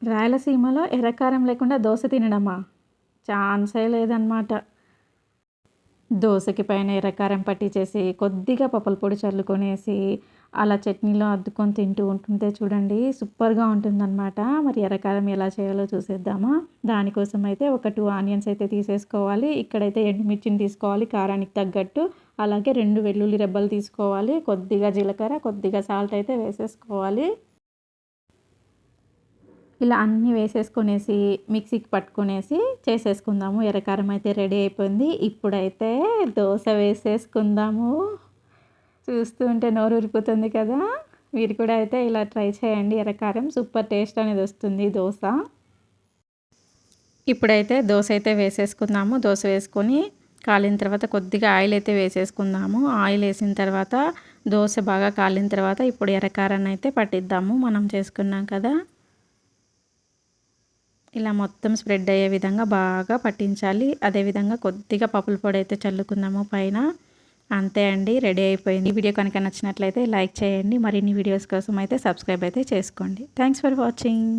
రాయలసీమలో ఎర్రకారం లేకుండా దోస తినడమా? ఛాన్సే లేదనమాట. దోసకి పైన ఎర్రకారం పట్టించేసి, కొద్దిగా పప్పుల పొడి చల్లుకొనేసి, అలా చట్నీలో అద్దుకొని తింటూ ఉంటుంటే చూడండి సూపర్‌గా ఉంటుందనమాట. మరి ఎర్రకారం ఎలా చేయాలో చూసేద్దామా? దానికోసం అయితే ఒక 2 ఆనియన్స్ అయితే తీసేసుకోవాలి. ఇక్కడైతే ఎండుమిర్చిని తీసుకోవాలి కారానికి తగ్గట్టు. అలాగే 2 వెల్లుల్లి రెబ్బలు తీసుకోవాలి. కొద్దిగా జీలకర్ర, కొద్దిగా సాల్ట్ అయితే వేసేసుకోవాలి. ఇలా అన్నీ వేసేసుకొనేసి మిక్సీకి పట్టుకొనేసి చేసేసుకుందాము. ఎర్రకారం అయితే రెడీ అయిపోయింది. ఇప్పుడైతే దోస వేసేసుకుందాము. చూస్తూ ఉంటే నోరూరిపోతుంది కదా! మీరు కూడా అయితే ఇలా ట్రై చేయండి. ఎర్రకారం సూపర్ టేస్ట్ అనేది వస్తుంది దోస. ఇప్పుడైతే దోస అయితే వేసేసుకుందాము. దోస వేసుకొని కాలిన తర్వాత కొద్దిగా ఆయిల్ అయితే వేసేసుకుందాము. ఆయిల్ వేసిన తర్వాత దోస బాగా కాలిన తర్వాత ఇప్పుడు ఎర్రకారాన్ని అయితే పట్టిద్దాము. మనం చేసుకున్నాం కదా! ఇలా మొత్తం స్ప్రెడ్ అయ్యే విధంగా బాగా పట్టించాలి. అదేవిధంగా కొద్దిగా పప్పుల పొడి అయితే చల్లుకుందాము పైన. అంతే అండి, రెడీ అయిపోయింది. ఈ వీడియో కనుక నచ్చినట్లయితే లైక్ చేయండి. మరిన్ని వీడియోస్ కోసం అయితే సబ్స్క్రైబ్ అయితే చేసుకోండి. Thanks for watching.